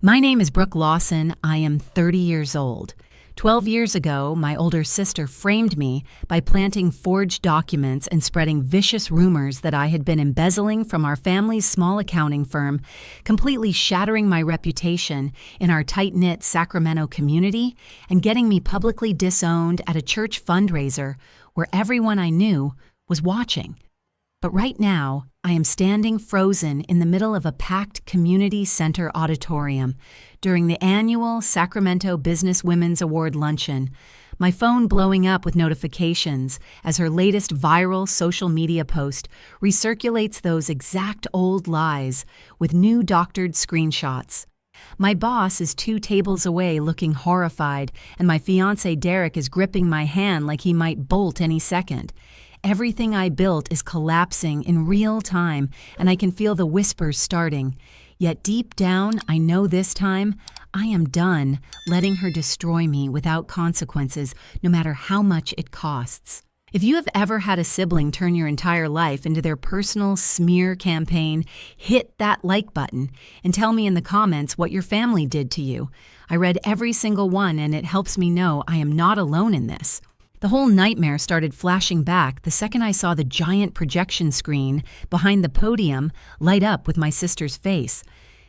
My name is Brooke Lawson. I am 30 years old. 12 years ago, my older sister framed me by planting forged documents and spreading vicious rumors that I had been embezzling from our family's small accounting firm, completely shattering my reputation in our tight-knit Sacramento community and getting me publicly disowned at a church fundraiser where everyone I knew was watching. But right now, I am standing frozen in the middle of a packed community center auditorium during the annual Sacramento Business Women's Award luncheon, my phone blowing up with notifications as her latest viral social media post recirculates those exact old lies with new doctored screenshots. My boss is 2 tables away looking horrified, and my fiancé Derek is gripping my hand like he might bolt any second. Everything I built is collapsing in real time, and I can feel the whispers starting. Yet deep down, I know this time, I am done letting her destroy me without consequences, no matter how much it costs. If you have ever had a sibling turn your entire life into their personal smear campaign, hit that like button and tell me in the comments what your family did to you. I read every single one, and it helps me know I am not alone in this. The whole nightmare started flashing back the second I saw the giant projection screen behind the podium light up with my sister's face.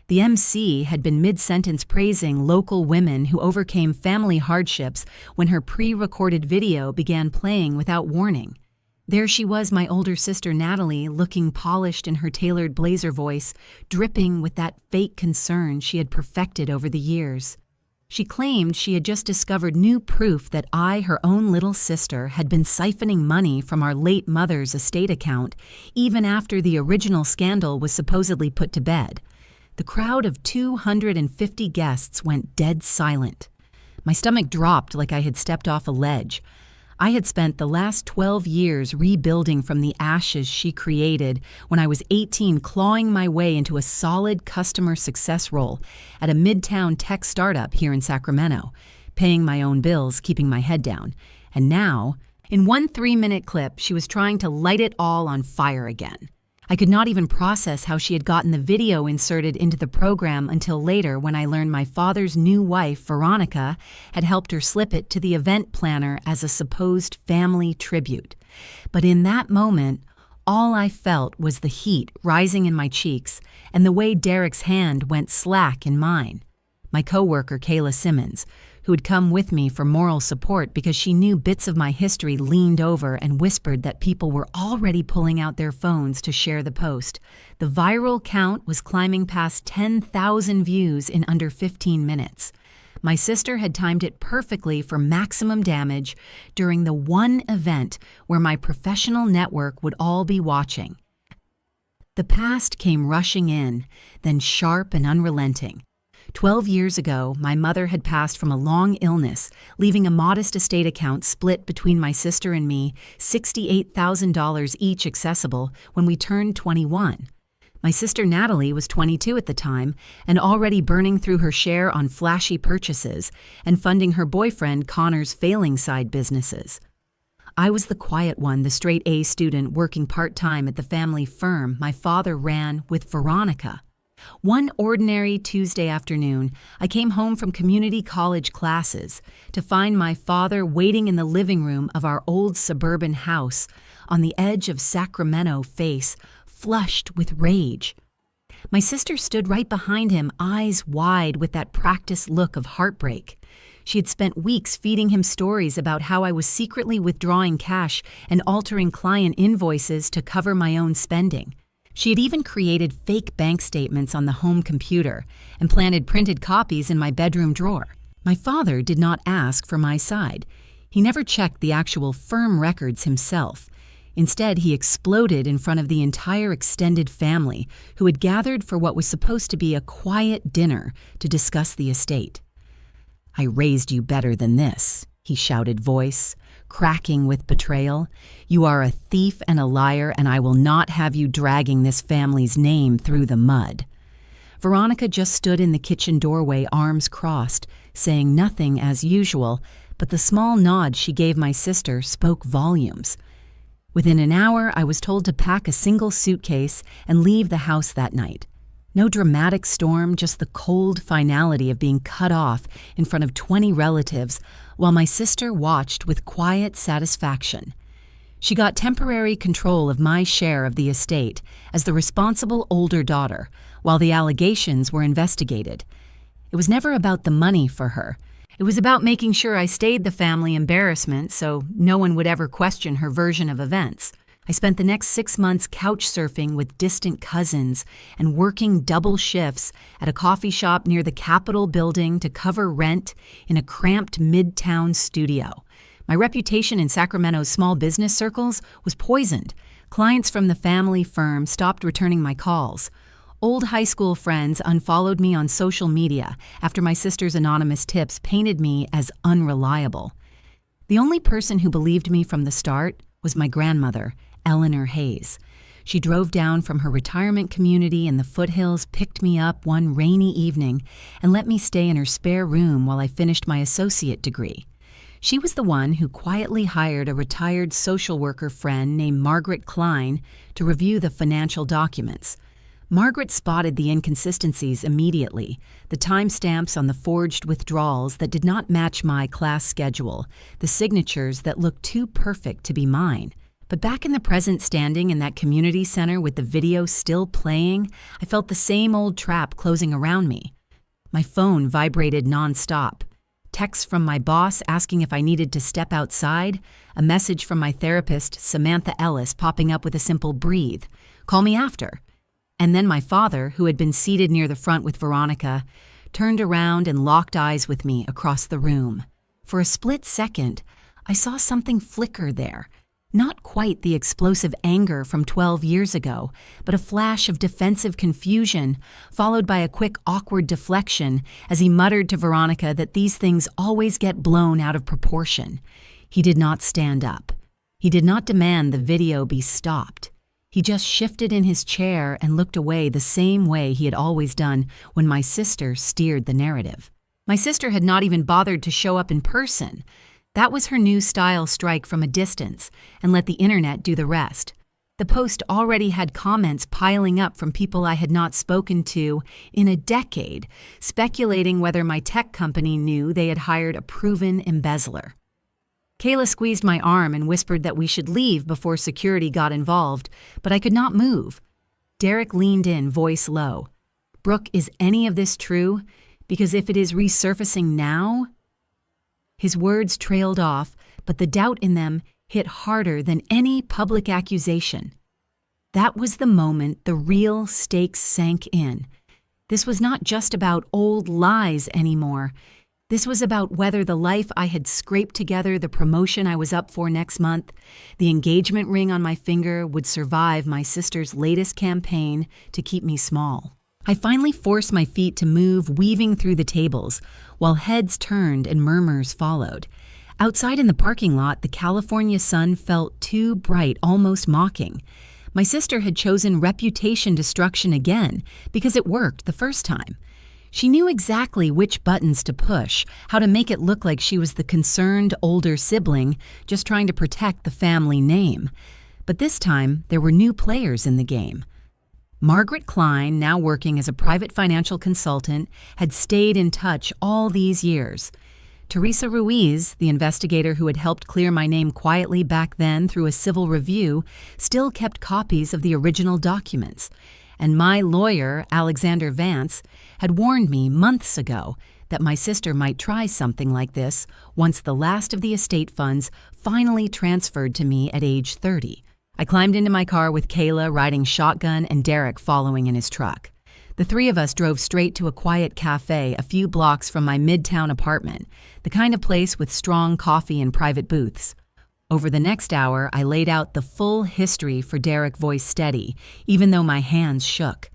The MC had been mid-sentence praising local women who overcame family hardships when her pre-recorded video began playing without warning. There she was, my older sister Natalie, looking polished in her tailored blazer voice, dripping with that fake concern she had perfected over the years. She claimed she had just discovered new proof that I, her own little sister, had been siphoning money from our late mother's estate account, even after the original scandal was supposedly put to bed. The crowd of 250 guests went dead silent. My stomach dropped like I had stepped off a ledge. I had spent the last 12 years rebuilding from the ashes she created when I was 18, clawing my way into a solid customer success role at a midtown tech startup here in Sacramento, paying my own bills, keeping my head down. And now, in one 3-minute clip, she was trying to light it all on fire again. I could not even process how she had gotten the video inserted into the program until later, when I learned my father's new wife, Veronica, had helped her slip it to the event planner as a supposed family tribute. But in that moment, all I felt was the heat rising in my cheeks and the way Derek's hand went slack in mine. My coworker, Kayla Simmons, who had come with me for moral support because she knew bits of my history, leaned over and whispered that people were already pulling out their phones to share the post. The viral count was climbing past 10,000 views in under 15 minutes. My sister had timed it perfectly for maximum damage during the one event where my professional network would all be watching. The past came rushing in, then sharp and unrelenting. 12 years ago, my mother had passed from a long illness, leaving a modest estate account split between my sister and me, $68,000 each accessible when we turned 21. My sister Natalie was 22 at the time and already burning through her share on flashy purchases and funding her boyfriend Connor's failing side businesses. I was the quiet one, the straight-A student working part-time at the family firm my father ran with Veronica. One ordinary Tuesday afternoon, I came home from community college classes to find my father waiting in the living room of our old suburban house on the edge of Sacramento, face flushed with rage. My sister stood right behind him, eyes wide with that practiced look of heartbreak. She had spent weeks feeding him stories about how I was secretly withdrawing cash and altering client invoices to cover my own spending. She had even created fake bank statements on the home computer and planted printed copies in my bedroom drawer. My father did not ask for my side. He never checked the actual firm records himself. Instead, he exploded in front of the entire extended family, who had gathered for what was supposed to be a quiet dinner to discuss the estate. "I raised you better than this," he shouted, voice cracking with betrayal. "You are a thief and a liar, and I will not have you dragging this family's name through the mud." Veronica just stood in the kitchen doorway, arms crossed, saying nothing as usual, but the small nod she gave my sister spoke volumes. Within an hour, I was told to pack a single suitcase and leave the house that night. No dramatic storm, just the cold finality of being cut off in front of 20 relatives while my sister watched with quiet satisfaction. She got temporary control of my share of the estate as the responsible older daughter, while the allegations were investigated. It was never about the money for her. It was about making sure I stayed the family embarrassment so no one would ever question her version of events. I spent the next 6 months couch surfing with distant cousins and working double shifts at a coffee shop near the Capitol building to cover rent in a cramped midtown studio. My reputation in Sacramento's small business circles was poisoned. Clients from the family firm stopped returning my calls. Old high school friends unfollowed me on social media after my sister's anonymous tips painted me as unreliable. The only person who believed me from the start was my grandmother, Eleanor Hayes. She drove down from her retirement community in the foothills, picked me up one rainy evening, and let me stay in her spare room while I finished my associate degree. She was the one who quietly hired a retired social worker friend named Margaret Klein to review the financial documents. Margaret spotted the inconsistencies immediately, the timestamps on the forged withdrawals that did not match my class schedule, the signatures that looked too perfect to be mine. But back in the present, standing in that community center with the video still playing, I felt the same old trap closing around me. My phone vibrated nonstop. Texts from my boss asking if I needed to step outside, a message from my therapist, Samantha Ellis, popping up with a simple breathe. Call me after. And then my father, who had been seated near the front with Veronica, turned around and locked eyes with me across the room. For a split second, I saw something flicker there. Not quite the explosive anger from 12 years ago, but a flash of defensive confusion, followed by a quick awkward deflection as he muttered to Veronica that these things always get blown out of proportion. He did not stand up. He did not demand the video be stopped. He just shifted in his chair and looked away the same way he had always done when my sister steered the narrative. My sister had not even bothered to show up in person. That was her new style, strike from a distance and let the internet do the rest. The post already had comments piling up from people I had not spoken to in a decade, speculating whether my tech company knew they had hired a proven embezzler. Kayla squeezed my arm and whispered that we should leave before security got involved, but I could not move. Derek leaned in, voice low. "Brooke, is any of this true? Because if it is resurfacing now..." His words trailed off, but the doubt in them hit harder than any public accusation. That was the moment the real stakes sank in. This was not just about old lies anymore. This was about whether the life I had scraped together, the promotion I was up for next month, the engagement ring on my finger would survive my sister's latest campaign to keep me small. I finally forced my feet to move, weaving through the tables, while heads turned and murmurs followed. Outside in the parking lot, the California sun felt too bright, almost mocking. My sister had chosen reputation destruction again because it worked the first time. She knew exactly which buttons to push, how to make it look like she was the concerned older sibling just trying to protect the family name. But this time, there were new players in the game. Margaret Klein, now working as a private financial consultant, had stayed in touch all these years. Teresa Ruiz, the investigator who had helped clear my name quietly back then through a civil review, still kept copies of the original documents. And my lawyer, Alexander Vance, had warned me months ago that my sister might try something like this once the last of the estate funds finally transferred to me at age 30. I climbed into my car with Kayla riding shotgun and Derek following in his truck. The three of us drove straight to a quiet cafe a few blocks from my midtown apartment, the kind of place with strong coffee and private booths. Over the next hour, I laid out the full history for Derek, voice steady, even though my hands shook.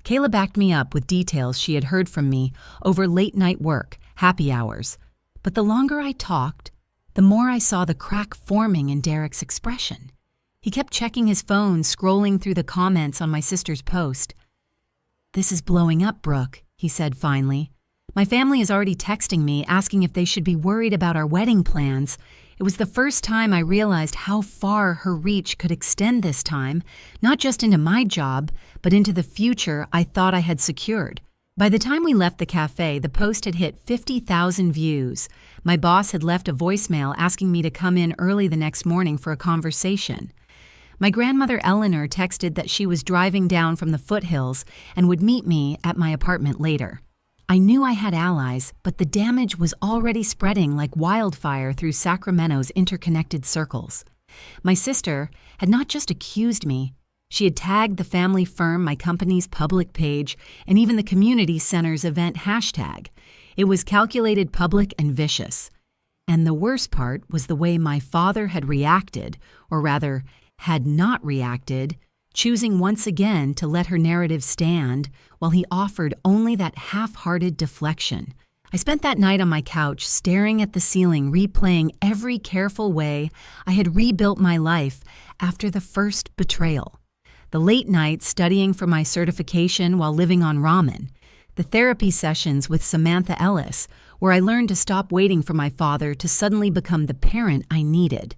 Kayla backed me up with details she had heard from me over late-night work, happy hours. But the longer I talked, the more I saw the crack forming in Derek's expression. He kept checking his phone, scrolling through the comments on my sister's post. "This is blowing up, Brooke," he said finally. "My family is already texting me, asking if they should be worried about our wedding plans. It was the first time I realized how far her reach could extend this time, not just into my job, but into the future I thought I had secured. By the time we left the cafe, the post had hit 50,000 views. My boss had left a voicemail asking me to come in early the next morning for a conversation. My grandmother Eleanor texted that she was driving down from the foothills and would meet me at my apartment later. I knew I had allies, but the damage was already spreading like wildfire through Sacramento's interconnected circles. My sister had not just accused me, she had tagged the family firm, my company's public page, and even the community center's event hashtag. It was calculated, public, and vicious. And the worst part was the way my father had reacted, or rather, had not reacted, choosing once again to let her narrative stand while he offered only that half-hearted deflection. I spent that night on my couch staring at the ceiling, replaying every careful way I had rebuilt my life after the first betrayal. The late nights studying for my certification while living on ramen. The therapy sessions with Samantha Ellis, where I learned to stop waiting for my father to suddenly become the parent I needed.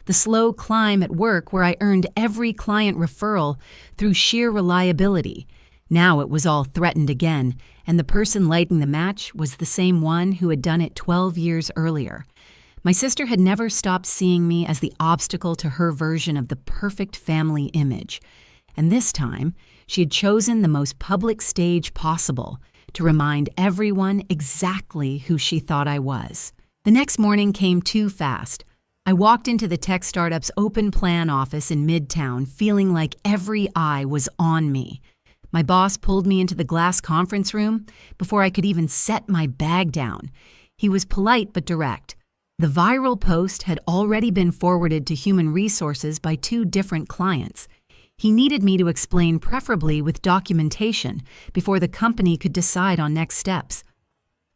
The slow climb at work where I earned every client referral through sheer reliability. Now it was all threatened again, and the person lighting the match was the same one who had done it 12 years earlier. My sister had never stopped seeing me as the obstacle to her version of the perfect family image. And this time, she had chosen the most public stage possible to remind everyone exactly who she thought I was. The next morning came too fast. I walked into the tech startup's open plan office in Midtown, feeling like every eye was on me. My boss pulled me into the glass conference room before I could even set my bag down. He was polite but direct. The viral post had already been forwarded to human resources by 2 different clients. He needed me to explain, preferably with documentation, before the company could decide on next steps.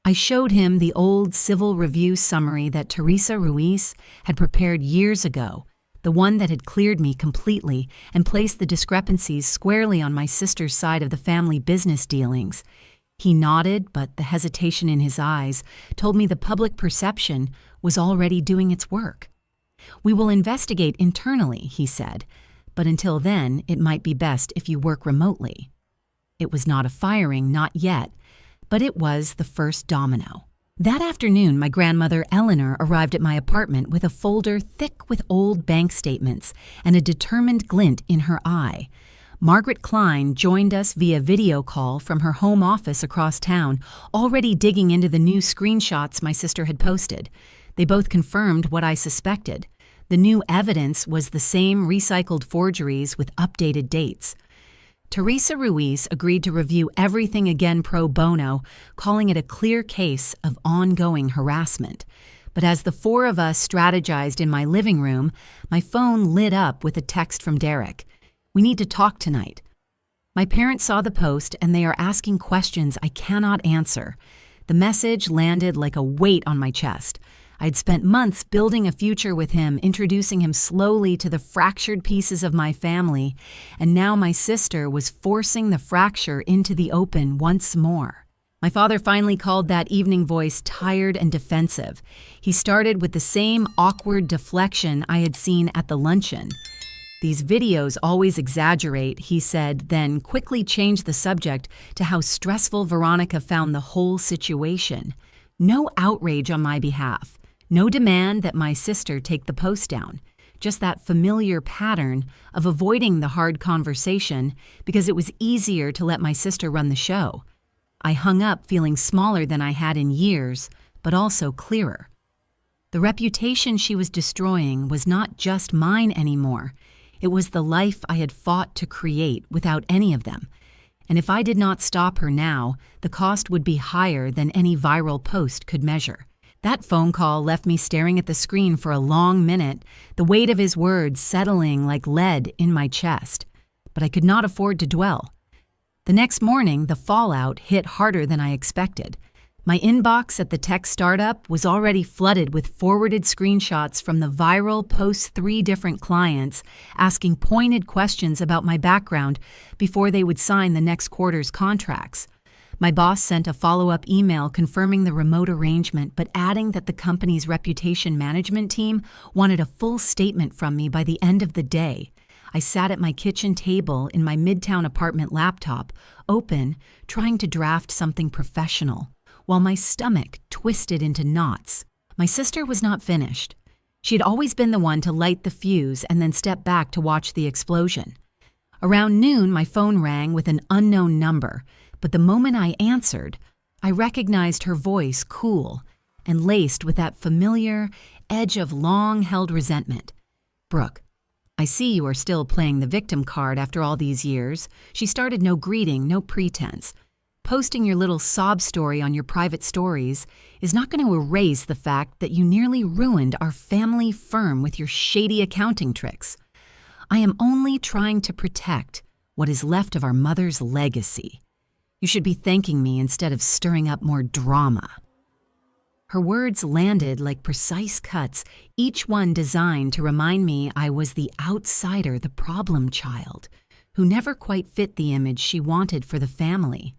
I showed him the old civil review summary that Teresa Ruiz had prepared years ago, the one that had cleared me completely and placed the discrepancies squarely on my sister's side of the family business dealings. He nodded, but the hesitation in his eyes told me the public perception was already doing its work. "We will investigate internally," he said, "but until then, it might be best if you work remotely." It was not a firing, not yet, but it was the first domino. That afternoon, my grandmother Eleanor arrived at my apartment with a folder thick with old bank statements and a determined glint in her eye. Margaret Klein joined us via video call from her home office across town, already digging into the new screenshots my sister had posted. They both confirmed what I suspected. The new evidence was the same recycled forgeries with updated dates. Teresa Ruiz agreed to review everything again pro bono, calling it a clear case of ongoing harassment. But as the 4 of us strategized in my living room, my phone lit up with a text from Derek. "We need to talk tonight." My parents saw the post and they are asking questions I cannot answer. The message landed like a weight on my chest. I'd spent months building a future with him, introducing him slowly to the fractured pieces of my family, and now my sister was forcing the fracture into the open once more. My father finally called that evening voice tired and defensive. He started with the same awkward deflection I had seen at the luncheon. "These videos always exaggerate," he said, then quickly changed the subject to how stressful Veronica found the whole situation. No outrage on my behalf. No demand that my sister take the post down, just that familiar pattern of avoiding the hard conversation because it was easier to let my sister run the show. I hung up feeling smaller than I had in years, but also clearer. The reputation she was destroying was not just mine anymore. It was the life I had fought to create without any of them. And if I did not stop her now, the cost would be higher than any viral post could measure. That phone call left me staring at the screen for a long minute, the weight of his words settling like lead in my chest. But I could not afford to dwell. The next morning, the fallout hit harder than I expected. My inbox at the tech startup was already flooded with forwarded screenshots from the viral post's 3 different clients asking pointed questions about my background before they would sign the next quarter's contracts. My boss sent a follow-up email confirming the remote arrangement, but adding that the company's reputation management team wanted a full statement from me by the end of the day. I sat at my kitchen table in my Midtown apartment laptop, open, trying to draft something professional, while my stomach twisted into knots. My sister was not finished. She had always been the one to light the fuse and then step back to watch the explosion. Around noon, my phone rang with an unknown number, but the moment I answered, I recognized her voice cool and laced with that familiar edge of long-held resentment. "Brooke, I see you are still playing the victim card after all these years." She started, no greeting, no pretense. "Posting your little sob story on your private stories is not going to erase the fact that you nearly ruined our family firm with your shady accounting tricks. I am only trying to protect what is left of our mother's legacy. You should be thanking me instead of stirring up more drama." Her words landed like precise cuts, each one designed to remind me I was the outsider, the problem child, who never quite fit the image she wanted for the family.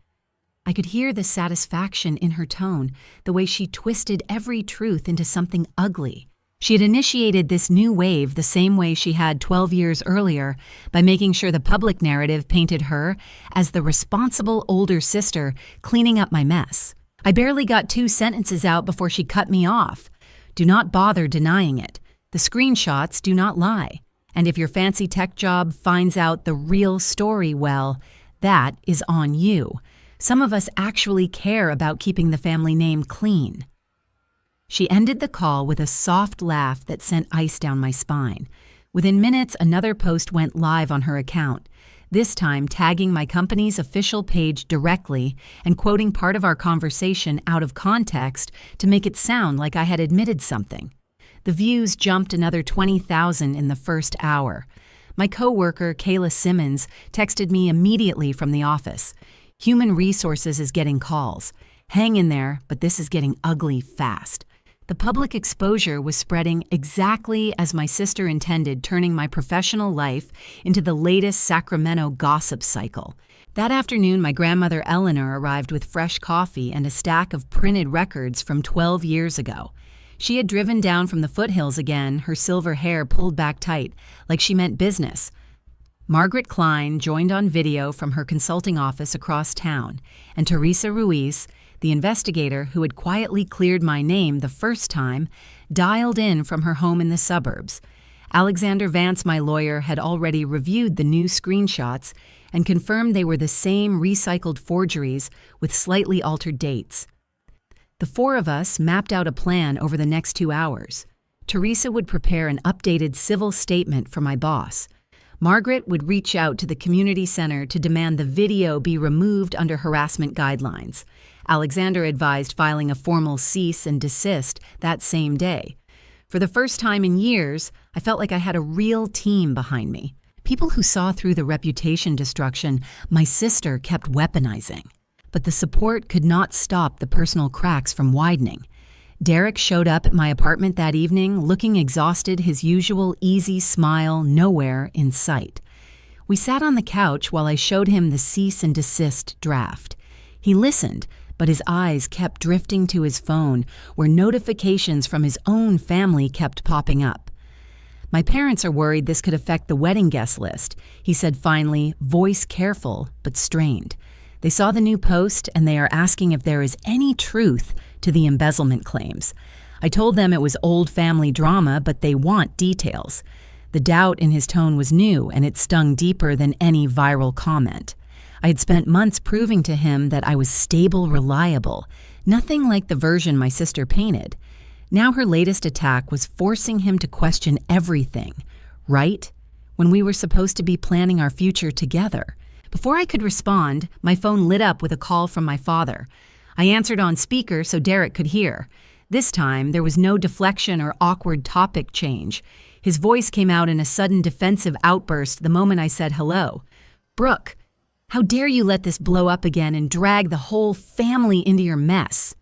I could hear the satisfaction in her tone, the way she twisted every truth into something ugly. She had initiated this new wave the same way she had 12 years earlier, by making sure the public narrative painted her as the responsible older sister cleaning up my mess. I barely got 2 sentences out before she cut me off. "Do not bother denying it. The screenshots do not lie. And if your fancy tech job finds out the real story, well, that is on you. Some of us actually care about keeping the family name clean." She ended the call with a soft laugh that sent ice down my spine. Within minutes, another post went live on her account, this time tagging my company's official page directly and quoting part of our conversation out of context to make it sound like I had admitted something. The views jumped another 20,000 in the first hour. My coworker, Kayla Simmons, texted me immediately from the office. "Human Resources is getting calls. Hang in there, but this is getting ugly fast." The public exposure was spreading exactly as my sister intended, turning my professional life into the latest Sacramento gossip cycle. That afternoon, my grandmother Eleanor arrived with fresh coffee and a stack of printed records from 12 years ago. She had driven down from the foothills again, her silver hair pulled back tight, like she meant business. Margaret Klein joined on video from her consulting office across town, and Teresa Ruiz, the investigator who had quietly cleared my name the first time, dialed in from her home in the suburbs. Alexander Vance, my lawyer, had already reviewed the new screenshots and confirmed they were the same recycled forgeries with slightly altered dates. The 4 of us mapped out a plan over the next 2 hours. Teresa would prepare an updated civil statement for my boss. Margaret would reach out to the community center to demand the video be removed under harassment guidelines. Alexander advised filing a formal cease and desist that same day. For the first time in years, I felt like I had a real team behind me. People who saw through the reputation destruction my sister kept weaponizing. But the support could not stop the personal cracks from widening. Derek showed up at my apartment that evening, looking exhausted, his usual easy smile nowhere in sight. We sat on the couch while I showed him the cease and desist draft. He listened, but his eyes kept drifting to his phone, where notifications from his own family kept popping up. "My parents are worried this could affect the wedding guest list," he said finally, voice careful but strained. "They saw the new post and they are asking if there is any truth to the embezzlement claims. I told them it was old family drama, but they want details." The doubt in his tone was new, and it stung deeper than any viral comment. I had spent months proving to him that I was stable, reliable, nothing like the version my sister painted. Now her latest attack was forcing him to question everything, right? When we were supposed to be planning our future together. Before I could respond, my phone lit up with a call from my father. I answered on speaker so Derek could hear. This time, there was no deflection or awkward topic change. His voice came out in a sudden defensive outburst the moment I said hello. "Brooke, how dare you let this blow up again and drag the whole family into your mess?"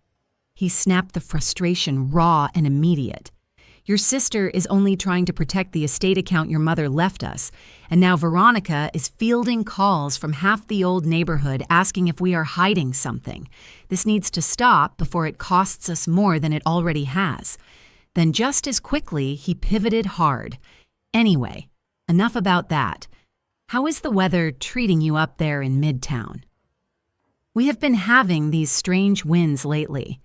He snapped, the frustration raw and immediate. Your sister is only trying to protect the estate account your mother left us, and now Veronica is fielding calls from half the old neighborhood asking if we are hiding something. This needs to stop before it costs us more than it already has." Then just as quickly, he pivoted hard. "Anyway, enough about that. How is the weather treating you up there in Midtown?" "We have been having these strange winds lately."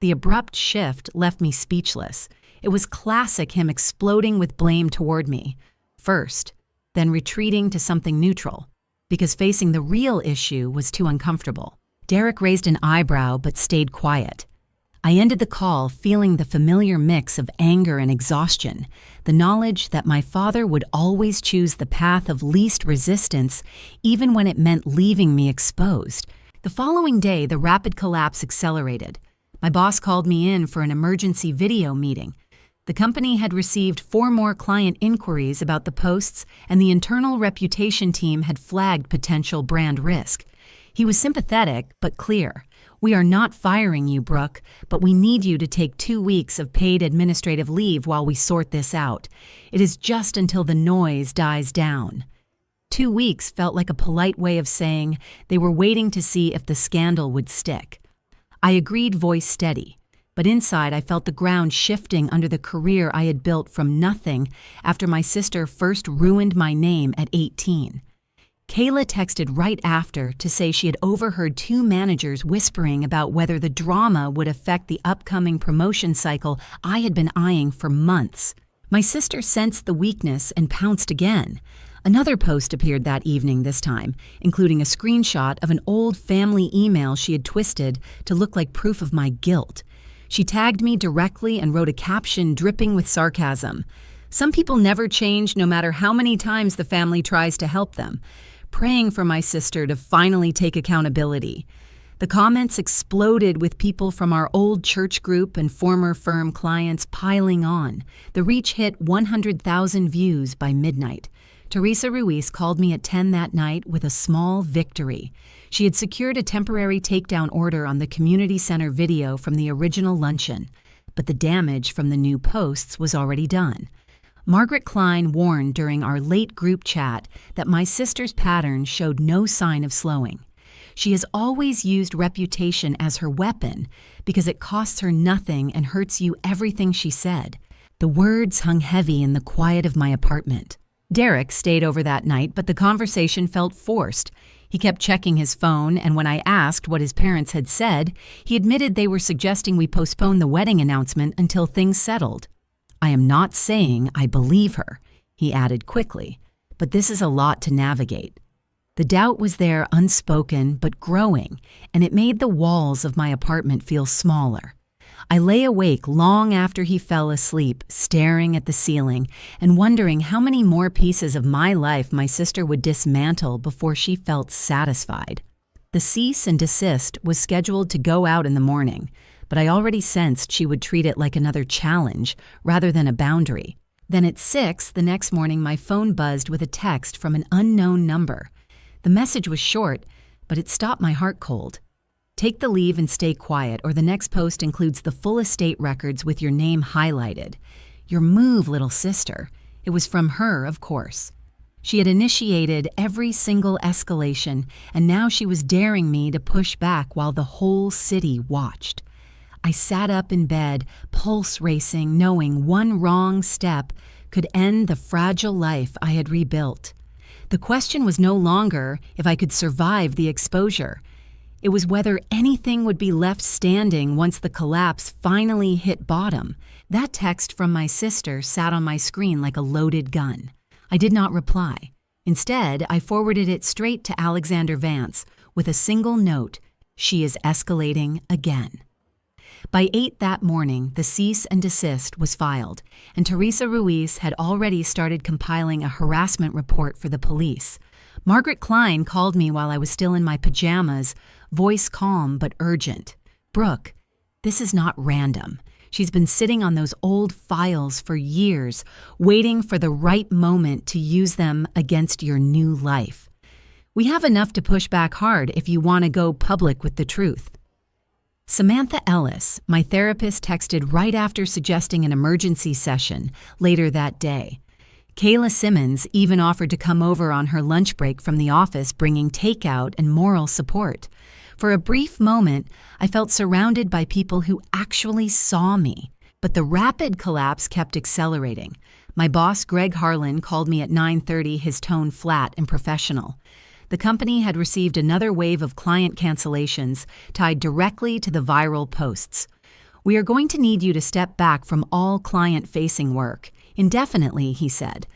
The abrupt shift left me speechless. It was classic him exploding with blame toward me, first, then retreating to something neutral, because facing the real issue was too uncomfortable. Derek raised an eyebrow but stayed quiet. I ended the call feeling the familiar mix of anger and exhaustion, the knowledge that my father would always choose the path of least resistance, even when it meant leaving me exposed. The following day, the rapid collapse accelerated. My boss called me in for an emergency video meeting. The company had received 4 more client inquiries about the posts, and the internal reputation team had flagged potential brand risk. He was sympathetic, but clear. "We are not firing you, Brooke, but we need you to take 2 weeks of paid administrative leave while we sort this out. It is just until the noise dies down." 2 weeks felt like a polite way of saying they were waiting to see if the scandal would stick. I agreed, voice steady, but inside I felt the ground shifting under the career I had built from nothing after my sister first ruined my name at 18. Kayla texted right after to say she had overheard 2 managers whispering about whether the drama would affect the upcoming promotion cycle I had been eyeing for months. My sister sensed the weakness and pounced again. Another post appeared that evening this time, including a screenshot of an old family email she had twisted to look like proof of my guilt. She tagged me directly and wrote a caption dripping with sarcasm. "Some people never change no matter how many times the family tries to help them," praying for my sister to finally take accountability. The comments exploded with people from our old church group and former firm clients piling on. The reach hit 100,000 views by midnight. Teresa Ruiz called me at 10 that night with a small victory. She had secured a temporary takedown order on the community center video from the original luncheon, but the damage from the new posts was already done. Margaret Klein warned during our late group chat that my sister's pattern showed no sign of slowing. She has always used reputation as her weapon because it costs her nothing and hurts you everything she said. The words hung heavy in the quiet of my apartment. Derek stayed over that night, but the conversation felt forced. He kept checking his phone, and when I asked what his parents had said, he admitted they were suggesting we postpone the wedding announcement until things settled. "I am not saying I believe her," he added quickly, "but this is a lot to navigate." The doubt was there, unspoken but growing, and it made the walls of my apartment feel smaller. I lay awake long after he fell asleep, staring at the ceiling and wondering how many more pieces of my life my sister would dismantle before she felt satisfied. The cease and desist was scheduled to go out in the morning, but I already sensed she would treat it like another challenge rather than a boundary. Then at 6 the next morning, my phone buzzed with a text from an unknown number. The message was short, but it stopped my heart cold. "Take the leave and stay quiet, or the next post includes the full estate records with your name highlighted. Your move, little sister." It was from her, of course. She had initiated every single escalation, and now she was daring me to push back while the whole city watched. I sat up in bed, pulse racing, knowing one wrong step could end the fragile life I had rebuilt. The question was no longer if I could survive the exposure. It was whether anything would be left standing once the collapse finally hit bottom. That text from my sister sat on my screen like a loaded gun. I did not reply. Instead, I forwarded it straight to Alexander Vance with a single note: "She is escalating again." By 8 that morning, the cease and desist was filed, and Teresa Ruiz had already started compiling a harassment report for the police. Margaret Klein called me while I was still in my pajamas, voice calm but urgent. "Brooke, this is not random. She's been sitting on those old files for years, waiting for the right moment to use them against your new life. We have enough to push back hard if you want to go public with the truth." Samantha Ellis, my therapist, texted right after suggesting an emergency session later that day. Kayla Simmons even offered to come over on her lunch break from the office, bringing takeout and moral support. For a brief moment, I felt surrounded by people who actually saw me. But the rapid collapse kept accelerating. My boss, Greg Harlan, called me at 9:30, his tone flat and professional. The company had received another wave of client cancellations tied directly to the viral posts. "We are going to need you to step back from all client-facing work indefinitely," he said.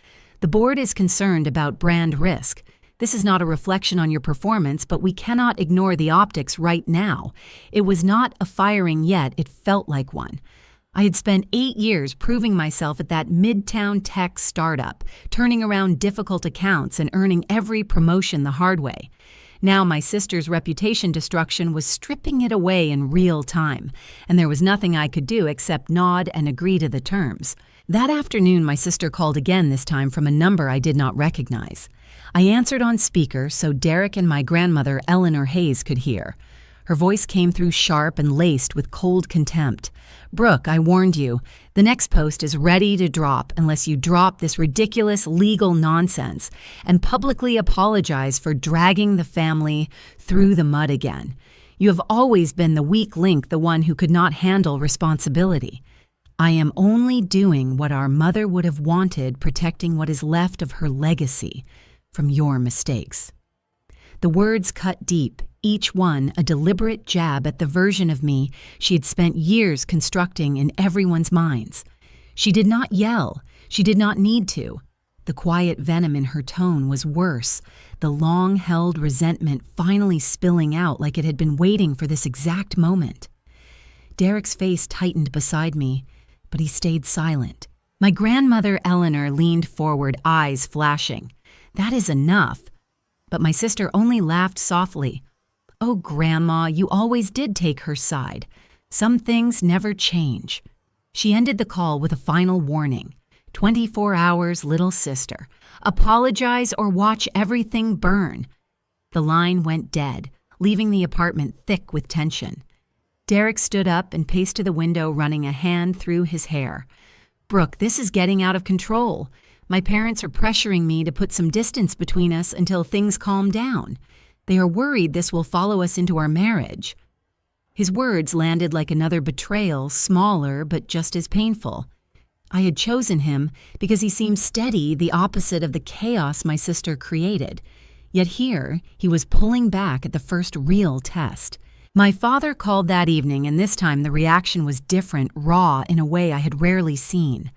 "The board is concerned about brand risk. This is not a reflection on your performance, but we cannot ignore the optics right now." It was not a firing yet, it felt like one. I had spent 8 years proving myself at that midtown tech startup, turning around difficult accounts and earning every promotion the hard way. Now my sister's reputation destruction was stripping it away in real time, and there was nothing I could do except nod and agree to the terms. That afternoon, my sister called again, this time from a number I did not recognize. I answered on speaker so Derek and my grandmother, Eleanor Hayes, could hear. Her voice came through sharp and laced with cold contempt. "Brooke, I warned you. The next post is ready to drop unless you drop this ridiculous legal nonsense and publicly apologize for dragging the family through the mud again. You have always been the weak link, the one who could not handle responsibility. I am only doing what our mother would have wanted, protecting what is left of her legacy from your mistakes." The words cut deep, each one a deliberate jab at the version of me she had spent years constructing in everyone's minds. She did not yell. She did not need to. The quiet venom in her tone was worse, the long-held resentment finally spilling out like it had been waiting for this exact moment. Derek's face tightened beside me, but he stayed silent. My grandmother Eleanor leaned forward, eyes flashing. "That is enough." But my sister only laughed softly. "Oh, Grandma, you always did take her side. Some things never change." She ended the call with a final warning. 24 hours, little sister. Apologize or watch everything burn." The line went dead, leaving the apartment thick with tension. Derek stood up and paced to the window, running a hand through his hair. "Brooke, this is getting out of control. My parents are pressuring me to put some distance between us until things calm down. They are worried this will follow us into our marriage." His words landed like another betrayal, smaller but just as painful. I had chosen him because he seemed steady, the opposite of the chaos my sister created. Yet here, he was pulling back at the first real test. My father called that evening, and this time the reaction was different, raw, in a way I had rarely seen.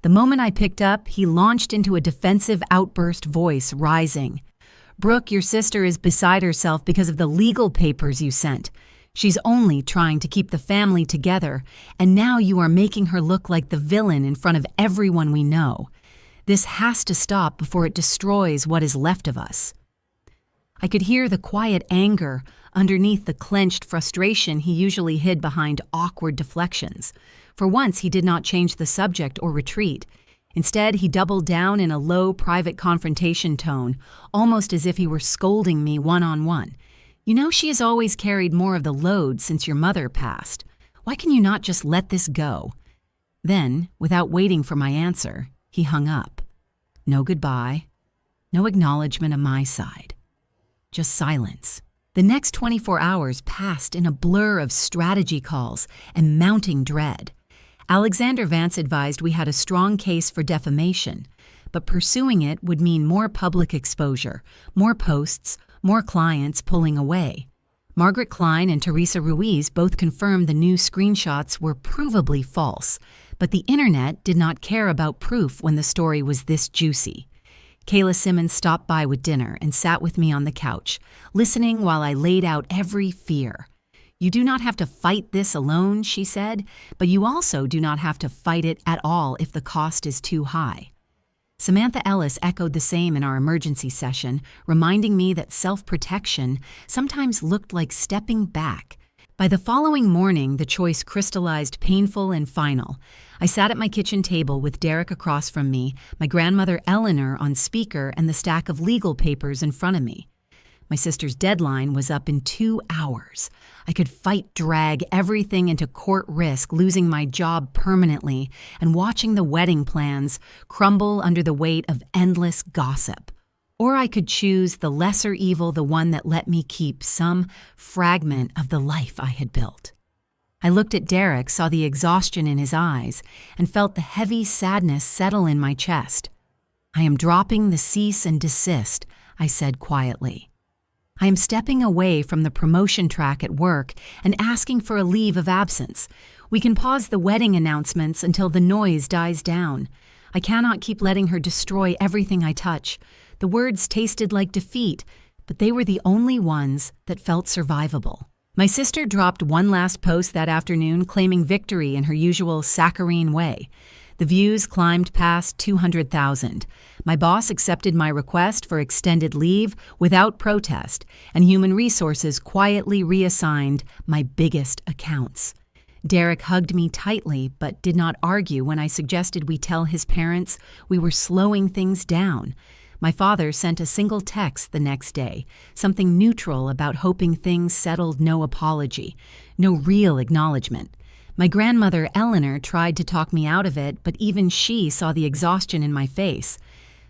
The moment I picked up, he launched into a defensive outburst, voice rising. "Brooke, your sister is beside herself because of the legal papers you sent. She's only trying to keep the family together, and now you are making her look like the villain in front of everyone we know. This has to stop before it destroys what is left of us." I could hear the quiet anger underneath the clenched frustration he usually hid behind awkward deflections. For once, he did not change the subject or retreat. Instead, he doubled down in a low, private confrontation tone, almost as if he were scolding me one-on-one. "You know she has always carried more of the load since your mother passed. Why can you not just let this go?" Then, without waiting for my answer, he hung up. No goodbye, no acknowledgement on my side. Just silence. The next 24 hours passed in a blur of strategy calls and mounting dread. Alexander Vance advised we had a strong case for defamation, but pursuing it would mean more public exposure, more posts, more clients pulling away. Margaret Klein and Teresa Ruiz both confirmed the new screenshots were provably false, but the internet did not care about proof when the story was this juicy. Kayla Simmons stopped by with dinner and sat with me on the couch, listening while I laid out every fear. "You do not have to fight this alone," she said, "but you also do not have to fight it at all if the cost is too high." Samantha Ellis echoed the same in our emergency session, reminding me that self-protection sometimes looked like stepping back. By the following morning, the choice crystallized, painful and final. I sat at my kitchen table with Derek across from me, my grandmother Eleanor on speaker, and the stack of legal papers in front of me. My sister's deadline was up in 2 hours. I could fight drag everything into court risk losing my job permanently and watching the wedding plans crumble under the weight of endless gossip. Or I could choose the lesser evil, the one that let me keep some fragment of the life I had built. I looked at Derek, saw the exhaustion in his eyes, and felt the heavy sadness settle in my chest. "I am dropping the cease and desist," I said quietly. "I am stepping away from the promotion track at work and asking for a leave of absence. We can pause the wedding announcements until the noise dies down. I cannot keep letting her destroy everything I touch." The words tasted like defeat, but they were the only ones that felt survivable. My sister dropped one last post that afternoon, claiming victory in her usual saccharine way. The views climbed past 200,000. My boss accepted my request for extended leave without protest, and Human Resources quietly reassigned my biggest accounts. Derek hugged me tightly but did not argue when I suggested we tell his parents we were slowing things down. My father sent a single text the next day, something neutral about hoping things settled, no apology, no real acknowledgement. My grandmother, Eleanor, tried to talk me out of it, but even she saw the exhaustion in my face.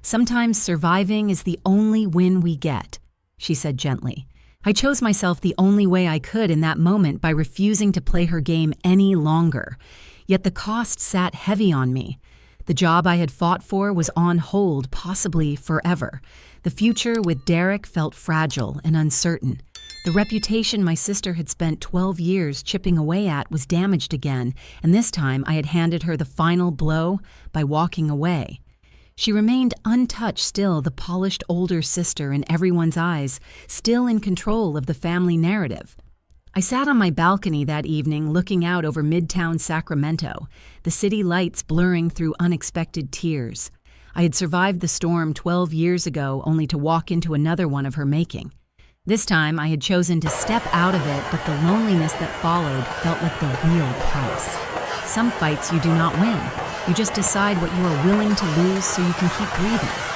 "Sometimes surviving is the only win we get," she said gently. I chose myself the only way I could in that moment by refusing to play her game any longer. Yet the cost sat heavy on me. The job I had fought for was on hold, possibly forever. The future with Derek felt fragile and uncertain. The reputation my sister had spent 12 years chipping away at was damaged again, and this time I had handed her the final blow by walking away. She remained untouched still, the polished older sister in everyone's eyes, still in control of the family narrative. I sat on my balcony that evening looking out over Midtown Sacramento, the city lights blurring through unexpected tears. I had survived the storm 12 years ago only to walk into another one of her making. This time I had chosen to step out of it, but the loneliness that followed felt like the real price. Some fights you do not win. You just decide what you are willing to lose so you can keep breathing.